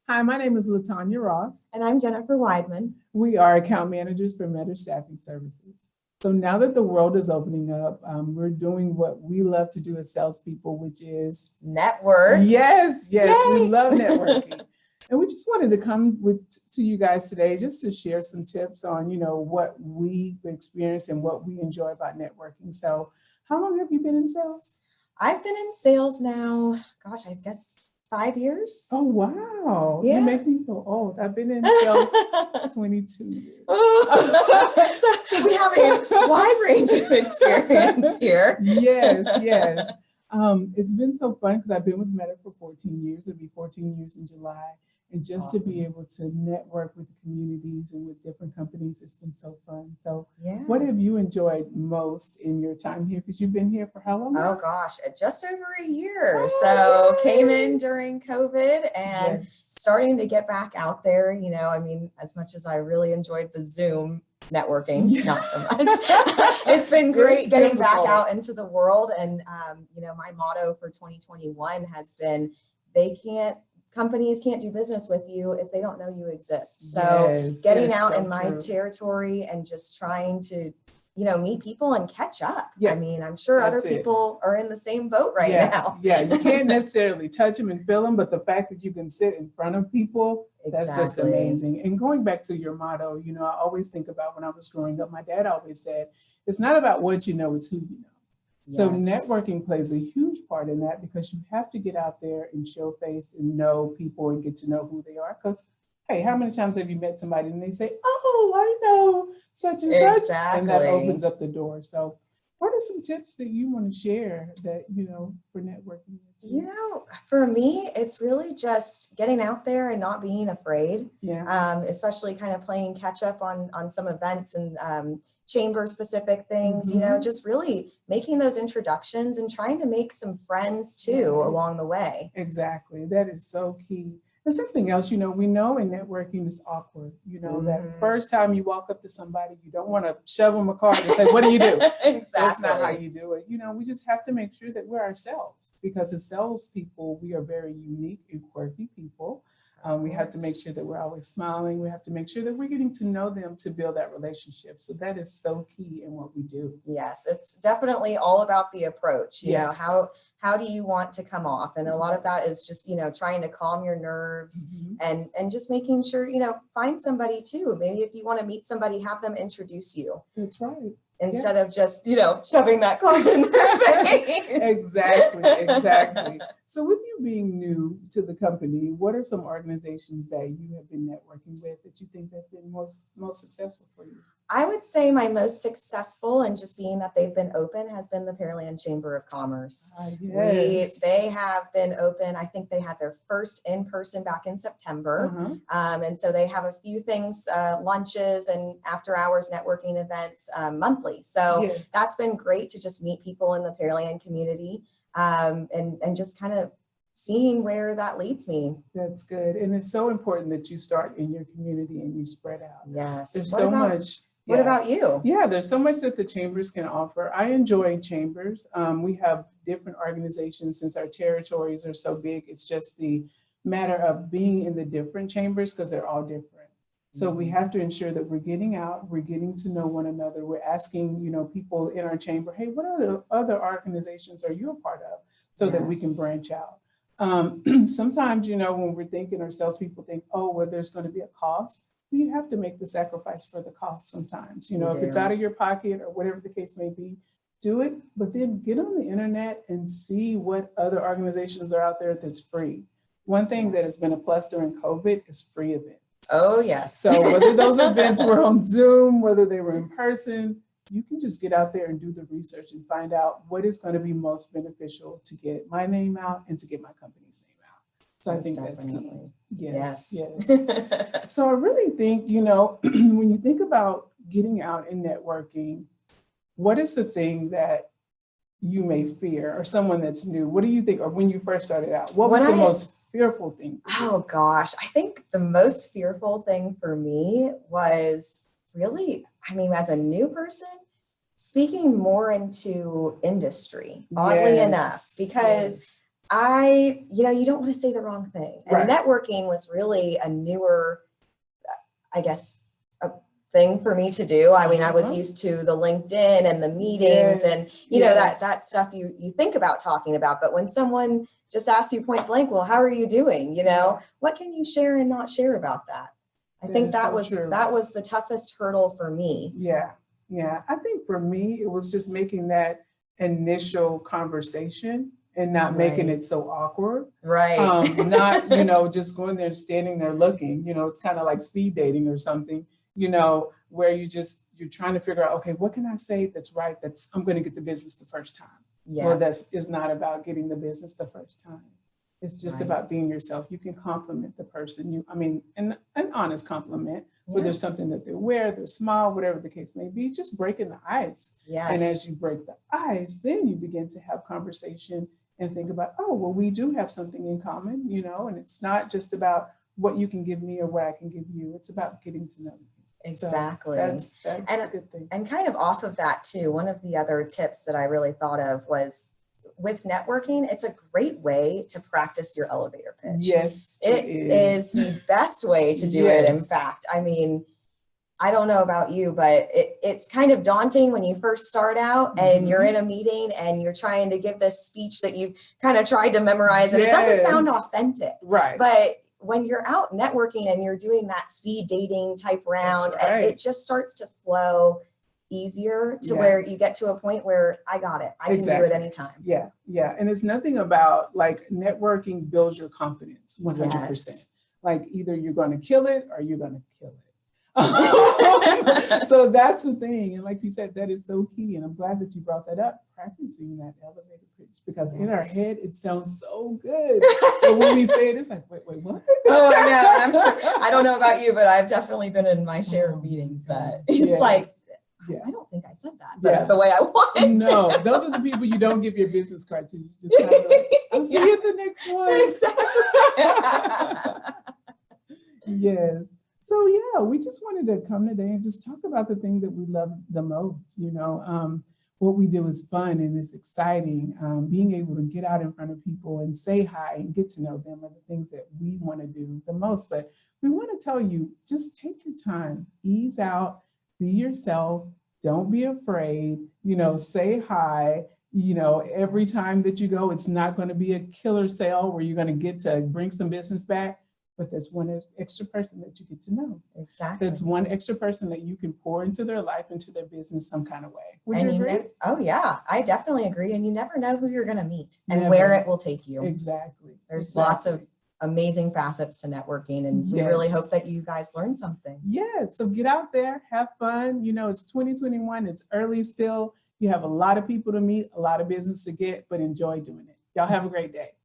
Hi, my name is LaTonya Ross. And I'm Jennifer Weidman. We are account managers for Meador Staffing Services. So now that the world is opening up, we're doing what we love to do as salespeople, which is Network. Yes, Yay! we love networking. And we just wanted to come to you guys today just to share some tips on, what we experienced and what we enjoy about networking. So how long have you been in sales? I've been in sales now, gosh, I guess 5 years. Oh, wow. Yeah. You make me feel old. I've been in sales 22 years. So we have a wide range of experience here. Yes. It's been so fun because I've been with Meta for 14 years. It'll be 14 years in July. And just to be able to network with communities and with different companies, it's been so fun. So what have you enjoyed most in your time here? Because you've been here for how long? Oh gosh, just over a year. So came in during COVID and starting to get back out there, as much as I really enjoyed the Zoom networking, not so much. It's been great getting back out into the world. And, my motto for 2021 has been, companies can't do business with you if they don't know you exist. So getting out in my territory and just trying to, meet people and catch up. Yeah. I mean, I'm sure other people are in the same boat right now. Yeah, you can't necessarily touch them and feel them, but the fact that you can sit in front of people, that's just amazing. And going back to your motto, I always think about when I was growing up, my dad always said, it's not about what you know, it's who you know. So networking plays a huge part in that because you have to get out there and show face and know people and get to know who they are. Because, hey, how many times have you met somebody and they say, oh, I know such and such, and that opens up the door. So what are some tips that you want to share that, for networking? For me, it's really just getting out there and not being afraid. Yeah. Especially kind of playing catch up on some events and chamber specific things, just really making those introductions and trying to make some friends too along the way. Exactly. That is so key. And something else, we know in networking is awkward. That first time you walk up to somebody, you don't want to shove them a card and say, what do you do? Exactly. That's not how you do it. We just have to make sure that we're ourselves because as salespeople, we are very unique and quirky people. We have to make sure that we're always smiling. We have to make sure that we're getting to know them to build that relationship. So that is so key in what we do. Yes, it's definitely all about the approach. You know, how do you want to come off? And a lot of that is just, trying to calm your nerves and just making sure, find somebody too. Maybe if you want to meet somebody, have them introduce you. That's right. Instead of just, shoving that card in their face. Exactly. So with you being new to the company, what are some organizations that you have been networking with that you think have been most successful for you? I would say my most successful, and just being that they've been open, has been the Pearland Chamber of Commerce. They have been open. I think they had their first in-person back in September. And so they have a few things, lunches and after hours networking events monthly. So that's been great to just meet people in the Pearland community and just kind of seeing where that leads me. That's good. And it's so important that you start in your community and you spread out. Yes. There's so much. What about you? Yeah, there's so much that the chambers can offer. I enjoy chambers. We have different organizations since our territories are so big. It's just the matter of being in the different chambers because they're all different. So we have to ensure that we're getting out, we're getting to know one another. We're asking, people in our chamber, hey, what other organizations are you a part of? So that we can branch out. Sometimes, when we're thinking, or salespeople think, oh, well, there's going to be a cost. You have to make the sacrifice for the cost sometimes. If it's out of your pocket or whatever the case may be, do it. But then get on the internet and see what other organizations are out there that's free. One thing that has been a plus during COVID is free events. Oh, yes. So whether those events were on Zoom, whether they were in person, you can just get out there and do the research and find out what is going to be most beneficial to get my name out and to get my company's name out. So I think that's key. Yes. So I really think, when you think about getting out and networking, what is the thing that you may fear, or someone that's new? What do you think, or when you first started out, what was the most fearful thing? Oh gosh, I think the most fearful thing for me was really, as a new person, speaking more into industry, oddly enough, because You don't want to say the wrong thing. And Right. networking was really a newer, I guess, a thing for me to do. I mean, I was used to the LinkedIn and the meetings and, that stuff you think about talking about. But when someone just asks you point blank, well, how are you doing? What can you share and not share about that? I think that was the toughest hurdle for me. Yeah. Yeah. I think for me, it was just making that initial conversation and not making it so awkward. Right. Not, just going there and standing there looking, it's kind of like speed dating or something, where you're trying to figure out, okay, what can I say that's right? I'm going to get the business the first time. Yeah. Well, is not about getting the business the first time. It's just about being yourself. You can compliment the person. An honest compliment, whether there's something that they wear, their smile, whatever the case may be, just breaking the ice. Yes. And as you break the ice, then you begin to have conversation and think about, oh, well, we do have something in common, and it's not just about what you can give me or what I can give you. It's about getting to know you. Exactly. So that's a good thing. And kind of off of that too, one of the other tips that I really thought of was with networking, it's a great way to practice your elevator pitch. Yes, it is the best way to do it. In fact, I don't know about you, but it's kind of daunting when you first start out and you're in a meeting and you're trying to give this speech that you've kind of tried to memorize and it doesn't sound authentic. Right. But when you're out networking and you're doing that speed dating type round, it just starts to flow easier to where you get to a point where I got it. I can do it anytime. Yeah. Yeah. And it's nothing about like networking builds your confidence 100%. Yes. Like either you're going to kill it or you're going to kill it. So that's the thing. And like you said, that is so key. And I'm glad that you brought that up, practicing that elevator pitch, because in our head, it sounds so good. But when we say it, it's like, wait, what? Oh, I know. And I'm sure, I don't know about you, but I've definitely been in my share of meetings that it's like, I don't think I said that the way I wanted No, those are the people you don't give your business card to. You just kind of like, I'll see you at the next one. Exactly. Yes. So we just wanted to come today and just talk about the thing that we love the most. What we do is fun and it's exciting. Being able to get out in front of people and say hi and get to know them are the things that we want to do the most. But we want to tell you, just take your time, ease out, be yourself, don't be afraid, say hi. Every time that you go, it's not going to be a killer sale where you're going to get to bring some business back. But there's one extra person that you get to know. Exactly. There's one extra person that you can pour into their life, into their business some kind of way. Would you agree? Oh, yeah, I definitely agree. And you never know who you're going to meet and where it will take you. Exactly. There's lots of amazing facets to networking. And we really hope that you guys learn something. Yeah. So get out there, have fun. It's 2021. It's early still. You have a lot of people to meet, a lot of business to get, but enjoy doing it. Y'all have a great day.